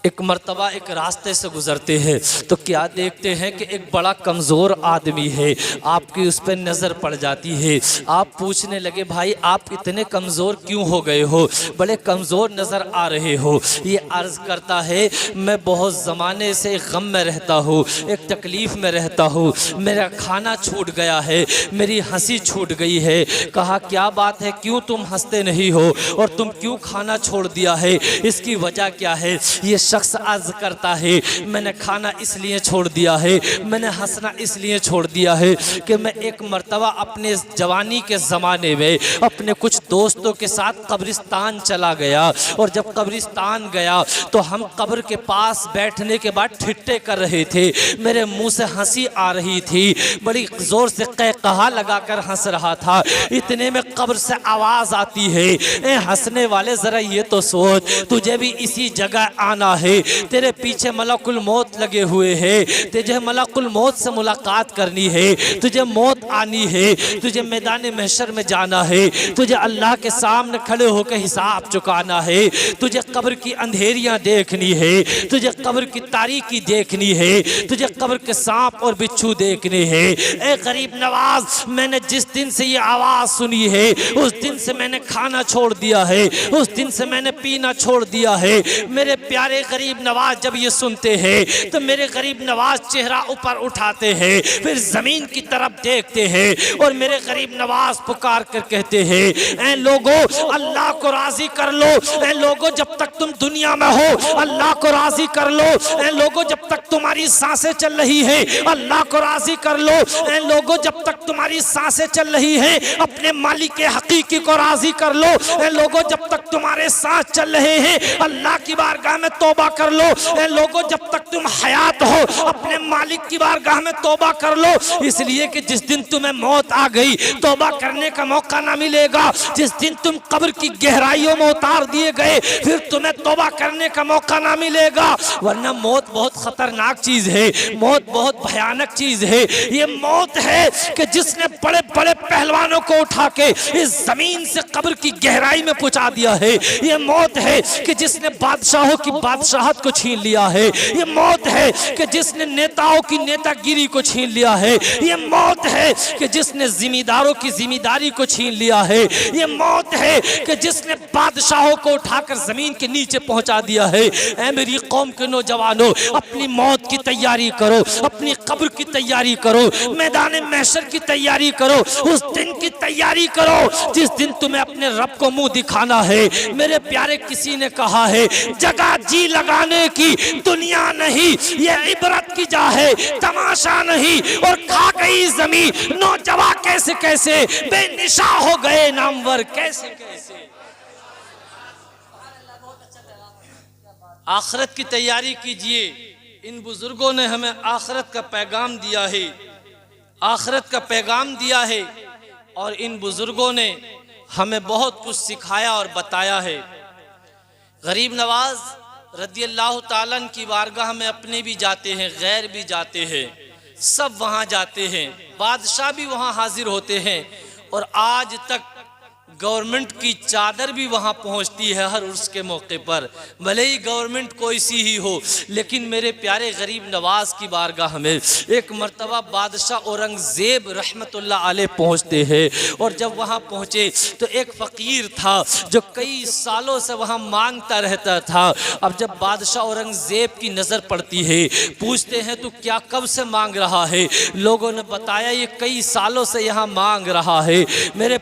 एक मर्तबा एक रास्ते से गुजरते हैं तो क्या देखते हैं कि एक बड़ा कमज़ोर आदमी है, आपकी उस पर नज़र पड़ जाती है। आप पूछने लगे भाई आप इतने कमज़ोर क्यों हो गए हो, बड़े कमज़ोर नज़र आ रहे हो। ये अर्ज़ करता है मैं बहुत ज़माने से गम में रहता हूँ, एक तकलीफ़ में रहता हूँ, मेरा खाना छूट गया है, मेरी हंसी छूट गई है। कहा क्या बात है, क्यों तुम हंसते नहीं हो और तुम क्यों खाना छोड़ दिया है, इसकी वजह क्या है। ये शख्स अर्ज करता है मैंने खाना इसलिए छोड़ दिया है, मैंने हंसना इसलिए छोड़ दिया है कि मैं एक मर्तबा अपने जवानी के ज़माने में अपने कुछ दोस्तों के साथ कब्रिस्तान चला गया और जब कब्रिस्तान गया तो हम कब्र के पास बैठने के बाद ठिट्ठे कर रहे थे, मेरे मुंह से हंसी आ रही थी, बड़ी ज़ोर से कहकहा लगाकर हंस रहा था। इतने में कब्र से आवाज़ आती है ए हंसने वाले ज़रा ये तो सोच तुझे भी इसी जगह आना है, तेरे पीछे मलकुल मौत लगे हुए हैं, तुझे मलकुल मौत से मुलाकात करनी है, तुझे मौत आनी है, तुझे मैदान महशर में जाना है, तुझे अल्लाह के सामने खड़े होकर हिसाब चुकाना है, तुझे कब्र की अंधेरियां देखनी है, तुझे कब्र की तारीकी देखनी है, तुझे कब्र के सांप और बिच्छू देखने हैं। ए गरीब नवाज मैंने जिस दिन से ये आवाज़ सुनी है उस दिन से मैंने खाना छोड़ दिया है, उस दिन से मैंने पीना छोड़ दिया है। मेरे प्यारे गरीब नवाज जब ये सुनते हैं तो मेरे गरीब नवाज चेहरा ऊपर उठाते हैं, फिर जमीन की तरफ देखते हैं और मेरे गरीब नवाज पुकार कर कहते हैं, ऐ लोगों अल्लाह को राजी कर लो, ऐ लोगों जब तक तुम दुनिया में हो अल्लाह को राजी कर लो, ऐ लोगों जब तक तुम्हारी सांसें चल रही है अल्लाह को राजी कर लो, ऐ लोगों जब तक तुम्हारी सांसें चल रही है अपने मालिक के हकीकी को राजी कर लो, ऐ लोगों जब तक तुम्हारे सांस चल रहे हैं अल्लाह की बारगाह में तौबा कर लो, ऐ लोगों जब तक तुम हयात हो अपने मालिक की बारगाह में तौबा कर लो, इसलिए कि जिस दिन तुम्हें मौत आ गई तौबा करने का मौका ना मिलेगा, जिस दिन तुम कब्र की गहराइयों में उतार दिए गए फिर तुम्हें तौबा करने का मौका ना मिलेगा, वरना मौत बहुत खतरनाक चीज है, मौत बहुत भयानक चीज है। ये मौत है कि जिसने बड़े बड़े पहलवानों को उठा के इस जमीन से कब्र की गहराई में पहुंचा दिया है, ये मौत है कि जिसने बादशाहों की बादशाहत को छीन लिया है, ये मौत है कि जिसने नेताओं की नेतागिरी को छीन लिया है, ये मौत है कि जिसने जिम्मेदारों की जिम्मेदारी को छीन लिया है, ये मौत है कि जिसने बादशाहों को उठाकर जमीन के नीचे पहुंचा दिया है। ऐ मेरी कौम के नौजवानों, अपनी मौत की तैयारी करो, अपनी कब्र की तैयारी करो, मैदान महशर की तैयारी करो, उस दिन की तैयारी करो जिस दिन तुम्हें अपने रब को मुंह दिखाना है। मेरे प्यारे किसी ने कहा है जगह जी लगाने की दुनिया नहीं, ये इबरत की जा है तमाशा नहीं, और खा गई जमीन नौजवान कैसे कैसे बेनिशा हो गए नामवर कैसे कैसे। आखिरत की तैयारी कीजिए, इन बुजुर्गों ने हमें आखिरत का पैगाम दिया है, आखिरत का पैगाम दिया है और इन बुजुर्गों ने हमें बहुत कुछ सिखाया और बताया है। गरीब नवाज रदी अल्लाह ताला की बारगाह में अपने भी जाते हैं, गैर भी जाते हैं, सब वहाँ जाते हैं, बादशाह भी वहाँ हाजिर होते हैं और आज तक गवर्नमेंट की चादर भी वहाँ पहुँचती है हर उर्स के मौके पर, भले ही गवर्नमेंट कोई सी ही हो। लेकिन मेरे प्यारे गरीब नवाज की बारगाह में एक मर्तबा बादशाह औरंगज़ेब रहमतुल्लाह अलैह पहुँचते हैं और जब वहाँ पहुँचे तो एक फ़कीर था जो कई सालों से वहाँ मांगता रहता था। अब जब बादशाह औरंगज़ेब की नज़र पड़ती है, पूछते हैं तो क्या कब से मांग रहा है? लोगों ने बताया ये कई सालों से यहाँ मांग रहा है। मेरे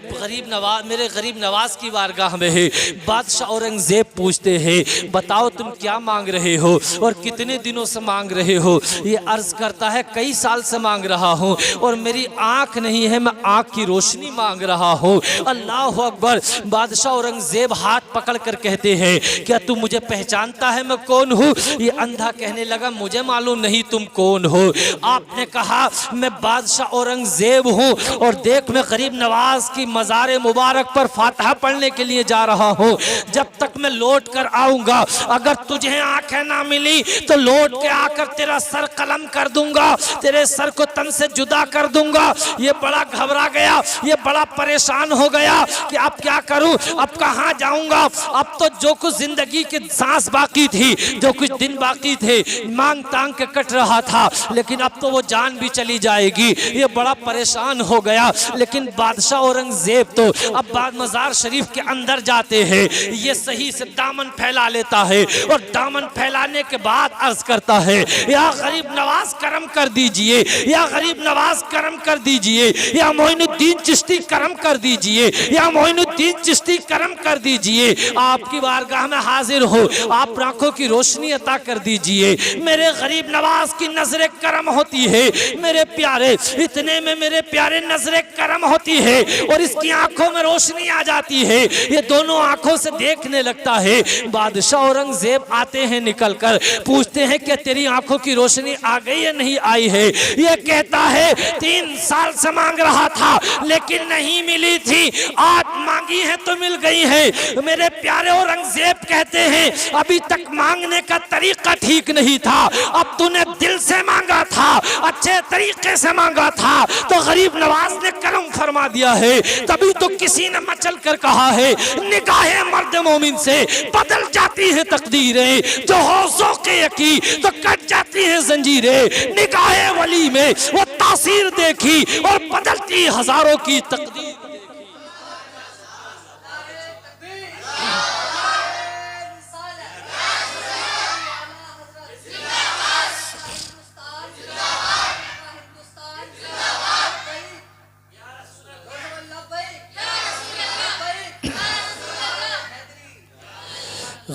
गरीब नवाज की बारगाह में है। बादशाह औरंगज़ेब पूछते हैं बताओ तुम क्या मांग रहे हो और कितने दिनों से मांग रहे हो? ये अर्ज करता है कई साल से मांग रहा हूँ और मेरी आंख नहीं है, मैं आंख की रोशनी मांग रहा हूँ। अल्लाह अकबर। बादशाह औरंगज़ेब हाथ पकड़ कर कहते हैं क्या तू मुझे पहचानता है मैं कौन हूँ? ये अंधा कहने लगा मुझे मालूम नहीं तुम कौन हो। आपने कहा मैं बादशाह औरंगज़ेब हूँ और देख मैं गरीब नवाज की मज़ार मुबारक पर फातिहा पढ़ने के लिए जा रहा हूँ। जब तक मैं लौट कर आऊंगा अगर तुझे आंखें ना मिली तो लौट के आकर तेरा सर कलम कर दूंगा, तेरे सर को तन से जुदा कर दूंगा। ये बड़ा घबरा गया, ये बड़ा परेशान हो गया कि अब क्या करूं, अब कहाँ जाऊंगा। अब तो जो कुछ जिंदगी की सांस बाकी थी, जो कुछ दिन बाकी थे, मांग तांग के कट रहा था, लेकिन अब तो वो जान भी चली जाएगी। ये बड़ा परेशान हो गया। लेकिन बादशाह औरंगज़ेब तो अब बाद मज़ार शरीफ के अंदर जाते हैं, ये सही से दामन फैला लेता है और दामन फैलाने के बाद अर्ज करता है या गरीब नवाज करम कर दीजिए, या गरीब नवाज करम कर दीजिए, या मोइनुद्दीन चिश्ती करम कर दीजिए, या मोइनुद्दीन चिश्ती करम कर दीजिए। आपकी बारगाह में हाजिर हो, आप आंखों की रोशनी अता कर दीजिए। मेरे गरीब नवाज की नजरे करम होती है मेरे प्यारे, इतने में मेरे प्यारे नजरे करम होती है और इसकी आंखों में रोशनी आ जाती है। ये दोनों आंखों से देखने लगता है। बादशाह औरंगज़ेब आते हैं निकल कर, पूछते हैं कि तेरी आंखों की रोशनी आ गई या नहीं आई है? ये कहता है 3 साल से मांग रहा था लेकिन नहीं मिली थी, आज मांगी है तो मिल गई है। मेरे प्यारे औरंगज़ेब कहते हैं अभी तक मांगने का तरीका ठीक नहीं था, अब तूने दिल से मांगा था, अच्छे तरीके से मांगा था तो गरीब नवाज ने करम फरमा दिया है। तभी तो किसी ने मचल कर कहा है निगाहे मर्द मोमिन से बदल जाती है तकदीरें, जो होशों के यकी तो कट जाती है जंजीरें। निगाहे वली में वो तासीर देखी और बदलती हजारों की तकदीर।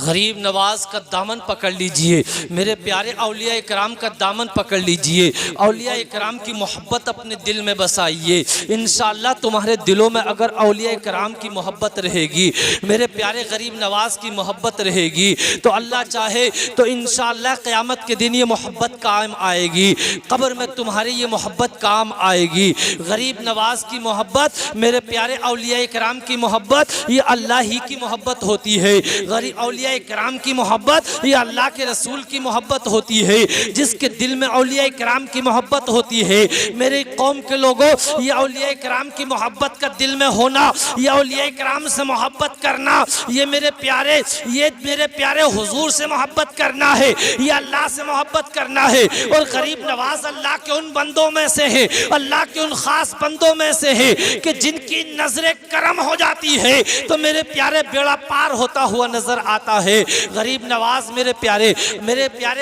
गरीब नवाज का दामन पकड़ लीजिए, मेरे प्यारे औलिया इकराम का दामन पकड़ लीजिए, औलिया इकराम की मोहब्बत अपने दिल में बसाइए। इंशाअल्लाह तुम्हारे दिलों में अगर औलिया इकराम की मोहब्बत रहेगी, मेरे प्यारे गरीब नवाज की मोहब्बत रहेगी, तो अल्लाह चाहे तो इंशाअल्लाह क़यामत के दिन ये मोहब्बत काम आएगी, कब्र में तुम्हारी ये मोहब्बत काम आएगी। गरीब नवाज की मोहब्बत, मेरे प्यारे औलिया इकराम की मोहब्बत, ये अल्लाह ही की मोहब्बत होती है। गरीब औलिया इकराम की मोहब्बत ये अल्लाह के रसूल की मोहब्बत होती है। जिसके दिल में औलिया इकराम की मोहब्बत होती है, मेरे कौम के लोगों, ये औलिया इकराम की मोहब्बत का दिल में होना, ये औलिया इकराम से मोहब्बत करना, ये मेरे प्यारे हुजूर से मोहब्बत करना है, ये अल्लाह से मोहब्बत करना है। और गरीब नवाज अल्लाह के उन बंदों में से है, अल्लाह के उन खास बंदों में से है कि जिनकी नजरें करम हो जाती है तो मेरे प्यारे बेड़ा पार होता हुआ नजर आता है। गरीब नवाज मेरे प्यारे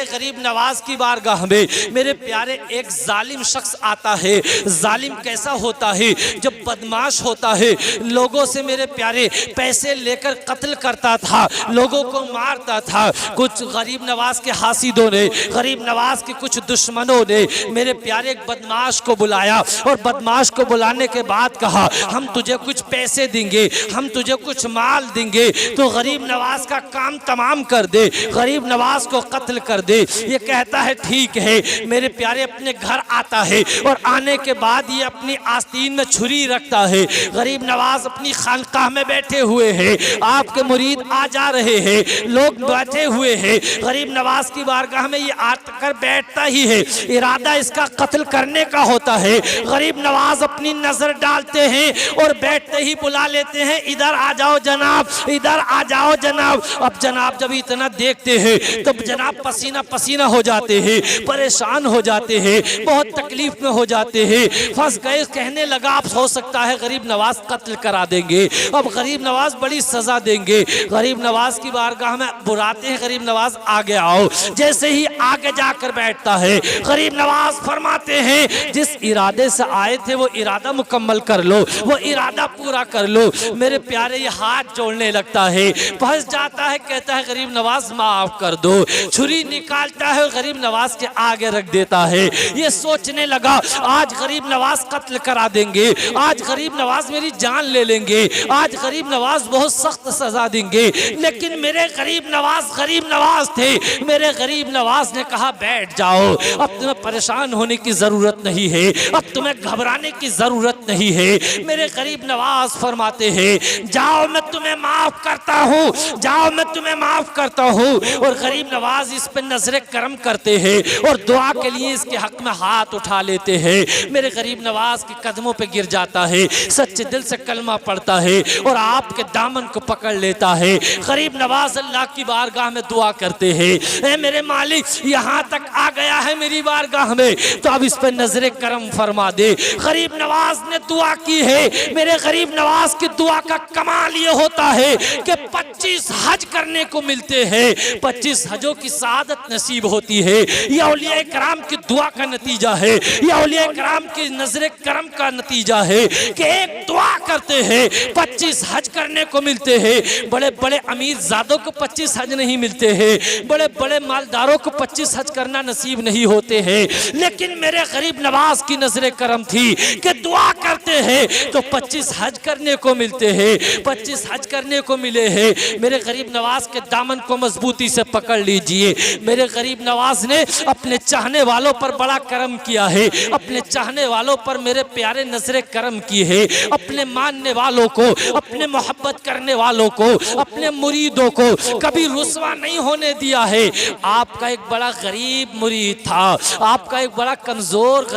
गरीब नवाज की बारगाह में मेरे प्यारे एक जालिम शख्स आता है। जालिम कैसा होता है? जब बदमाश होता है, लोगों से मेरे प्यारे पैसे लेकर कत्ल करता था, लोगों को मारता था। कुछ गरीब नवाज के हासिदों ने, गरीब नवाज के कुछ दुश्मनों ने मेरे प्यारे एक बदमाश को बुलाया और बदमाश को बुलाने के बाद कहा, हम तुझे कुछ पैसे देंगे, हम तुझे कुछ माल देंगे, तो गरीब नवाज का काम तमाम कर दे, गरीब नवाज को कत्ल कर दे। ये कहता है ठीक है। मेरे प्यारे अपने घर आता है और आने के बाद ये अपनी आस्तीन में छुरी रखता है। गरीब नवाज अपनी खानकाह में बैठे हुए हैं, आपके मुरीद आ जा रहे हैं, लोग बैठे हुए हैं। गरीब नवाज की बारगाह में ये आकर बैठता ही है, इरादा इसका कत्ल करने का होता है। गरीब नवाज अपनी नजर डालते हैं और बैठते ही बुला लेते हैं, इधर आ जाओ जनाब, इधर आ जाओ जनाब। अब जनाब जब इतना देखते हैं तब जनाब पसीना पसीना हो जाते हैं, परेशान हो जाते हैं, बहुत तकलीफ में हो जाते हैं, फंस गए। कहने लगा आप हो सकता है गरीब नवाज कत्ल करा देंगे, अब गरीब नवाज बड़ी सजा देंगे। गरीब नवाज की बारगाह में बुलाते हैं, गरीब नवाज आगे आओ। जैसे ही आगे जाकर बैठता है, गरीब नवाज फरमाते हैं जिस इरादे से आए थे वो इरादा मुकम्मल कर लो, वो इरादा पूरा कर लो। मेरे प्यारे ये हाथ जोड़ने लगता है, फंस जाता है, कहता है गरीब नवाज माफ कर दो। छुरी निकालता है, गरीब नवाज के आगे रख देता है। ये सोचने लगा आज गरीब नवाज कत्ल करा देंगे, आज गरीब नवाज मेरी जान ले लेंगे, आज गरीब नवाज बहुत सख्त सजा देंगे। लेकिन मेरे गरीब नवाज थे। मेरे गरीब नवाज ने कहा बैठ जाओ, अब तुम्हें परेशान होने की जरूरत नहीं है, अब तुम्हें घबराने की जरूरत नहीं है। मेरे गरीब नवाज फरमाते हैं जाओ मैं तुम्हें माफ करता हूँ, जाओ मैं तुम्हें माफ करता हूँ। और गरीब नवाज इस पर नजरे करम करते हैं और दुआ के लिए इसके हक में हाथ उठा लेते हैं। मेरे गरीब नवाज के कदमों पे गिर जाता है, सच्चे दिल से कलमा पढ़ता है और आपके दामन को पकड़ लेता है। गरीब नवाज अल्लाह की बारगाह में दुआ करते हैं, ऐ मेरे मालिक यहाँ तक आ गया है मेरी बारगाह में, तो अब इस पर नजरे करम फरमा दे। गरीब नवाज ने दुआ की है। मेरे गरीब नवाज की दुआ का कमाल ये होता है कि 25 हज करने को मिलते हैं, 25 हजों की सआदत नसीब होती है। यह औलिया कराम की दुआ का नतीजा है, यह औलिया कराम की नजरे करम का नतीजा है कि एक दुआ करते हैं 25 हज करने को मिलते हैं। बड़े बड़े अमीर ज़ादों को 25 हज नहीं मिलते हैं, बड़े बड़े मालदारों को 25 हज करना नसीब नहीं होते हैं। लेकिन मेरे गरीब नवाज की नजरे करम थी कि दुआ करते हैं तो 25 हज करने को मिलते हैं, 25 हज करने को मिले हैं। मेरे गरीब नवाज के दामन को मजबूती से पकड़ लीजिए। मेरे गरीब नवाज ने अपने चाहने वालों पर बड़ा करम किया है, अपने चाहने वालों पर मेरे प्यारे नजरे करम की है, अपने मानने वालों को, अपने मोहब्बत करने वालों को, अपने मुरीदों को कभी रुसवा नहीं होने दिया है। आपका एक बड़ा गरीब मुरीद था, आपका एक बड़ा कमजोर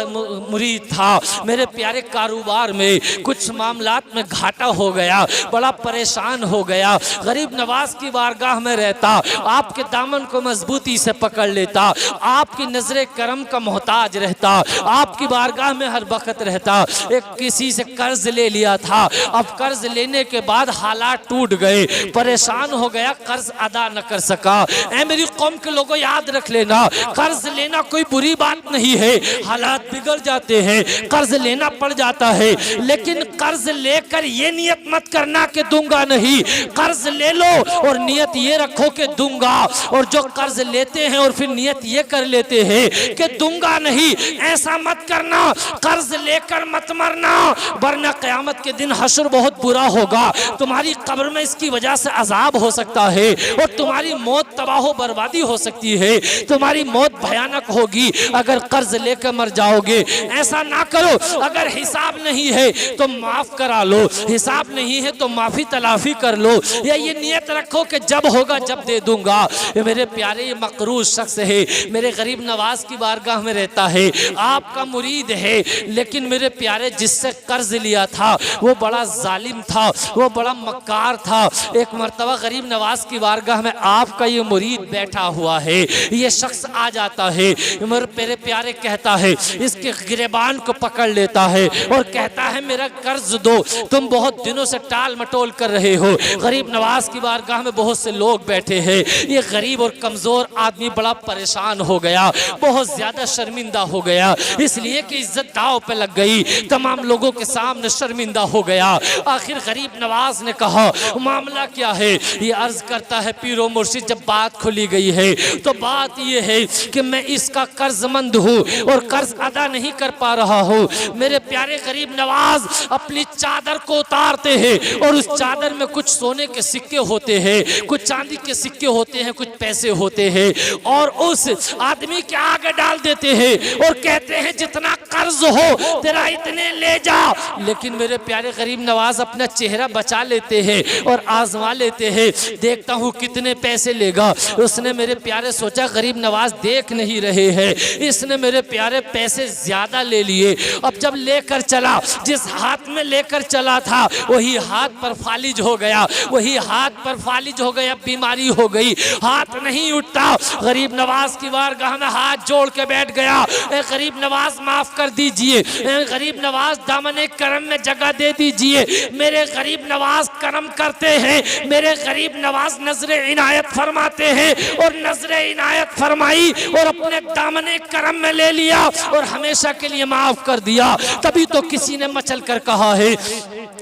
मुरीद था। मेरे प्यारे कारोबार में कुछ मामलात में घाटा हो गया, बड़ा परेशान हो गया। गरीब नवाज की बारगाह में रहता, आपके दामन को मजबूती से पकड़ लेता, आपकी नजरे करम का मोहताज रहता, आपकी बारगाह में हर वक्त रहता। एक किसी से कर्ज ले लिया था, अब कर्ज लेने के बाद हालात टूट गए, परेशान हो गया, कर्ज अदा न कर सका। ऐ मेरी कौम के लोगों याद रख लेना, कर्ज लेना कोई बुरी बात नहीं है, हालात बिगड़ जाते हैं, कर्ज लेना पड़ जाता है। लेकिन कर्ज लेकर ये नियत मत करना कि दूंगा नहीं, कर्ज ले लो और नियत ये रखो कि दूंगा, और जो कर्ज लेते हैं और फिर नियत ये कर लेते हैं कि दूंगा नहीं, ऐसा मत करना। कर्ज लेकर मत मरना, वरना क़यामत के दिन हश्र बहुत बुरा होगा। तुम्हारी कब्र में इसकी वजह से अजाब हो सकता है और तुम्हारी मौत तबाह बर्बादी हो सकती है। तुम्हारी मौत भयानक होगी अगर कर्ज लेकर मर जाओगे। ऐसा ना करो। अगर हिसाब नहीं है तो माफ करा लो, हिसाब नहीं है तो माफी तलाफी कर लो, या ये नियत रखो कि जब होगा जब दे दूंगा। ये मेरे प्यारे ये मकरूज शख्स है, मेरे गरीब नवाज की बारगाह में रहता है, आपका मुरीद है, लेकिन मेरे प्यारे जिससे कर्ज लिया था वो बड़ा जालिम था, वो बड़ा मक्कार था। एक मर्तबा गरीब नवाज की बारगाह में आपका ये मुरीद बैठा हुआ है, ये शख्स आ जाता है, मेरे प्यारे कहता है, इसके गिरेबान को पकड़ लेता है और कहता है मेरा कर्ज दो, तुम बहुत दिनों से टाल मटोल कर रहे हो। गरीब नवाज की बारगाह में बहुत से लोग बैठे हैं। ये गरीब और कमजोर आदमी बड़ा परेशान हो गया, बहुत ज्यादा शर्मिंदा हो गया, इसलिए कि इज्जत दांव पे लग गई, तमाम लोगों के सामने शर्मिंदा हो गया। आखिर गरीब नवाज ने कहा मामला क्या है? ये अर्ज करता है पीरो मुर्शिद, जब बात खुली गई है तो बात ये है कि मैं इसका कर्जमंद हूँ और कर्ज अदा नहीं कर पा रहा हूँ। मेरे प्यारे गरीब नवाज अपनी चादर को उतारते हैं और उस चादर में कुछ सोने के सिक्के होते हैं, कुछ चांदी के सिक्के होते हैं, कुछ पैसे होते हैं, और उस आदमी के आगे डाल देते हैं और कहते हैं जितना कर्ज हो तेरा इतने ले जा। लेकिन मेरे प्यारे गरीब नवाज अपना चेहरा बचा लेते हैं और आजमा लेते हैं, देखता हूँ कितने पैसे लेगा। उसने मेरे प्यारे सोचा गरीब नवाज देख नहीं रहे हैं, इसने मेरे प्यारे पैसे ज्यादा ले लिए। अब जब लेकर चला, जिस हाथ में लेकर चला था वही हाथ पर फालिज हो गया, वही हाथ पर फालिज हो गया, बीमारी हो गई, हाथ नहीं उठता। गरीब नवाज की बारगाह में हाथ जोड़ के बैठ गया, ए गरीब नवाज माफ कर दीजिए, ए गरीब नवाज दामने करम में जगह दे दीजिए। मेरे गरीब नवाज करम करते हैं, मेरे गरीब नवाज नजरे इनायत फरमाते हैं, और नजरे इनायत फरमाई और अपने दामने करम में ले लिया और हमेशा के लिए माफ कर दिया। तभी तो किसी ने मचल कर कहा है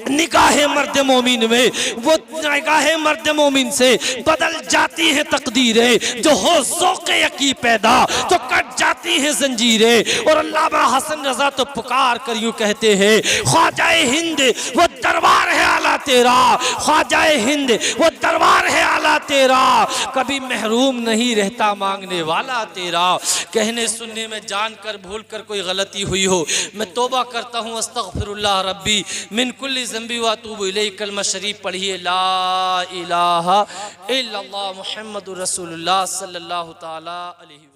निगाहे मर्द मोमिन में, वो निगाहे मर्द मोमिन से बदल जाती है तकदीरें, जो हो ज़ौक़े यकी पैदा तो कट जाती है जंजीरें। और अल्लामा हसन रजा तो पुकार कर यूं कहते हैं ख्वाजाए हिंद वो दरबार है आला तेरा, ख्वाजाए हिंद वो दरबार है आला तेरा, कभी महरूम नहीं रहता मांगने वाला तेरा। कहने सुनने में जानकर भूल कर कोई गलती हुई हो मैं तौबा करता हूँ, अस्तगफिरुल्लाह रब्बी मिन कुल्ली ज़ंबी व अतूबु इलैहि। कलमा शरीफ पढ़िए, ला इलाहा इल्लल्लाह मुहम्मदुर रसूलुल्लाह सल्लल्लाहु तआला अलैहि।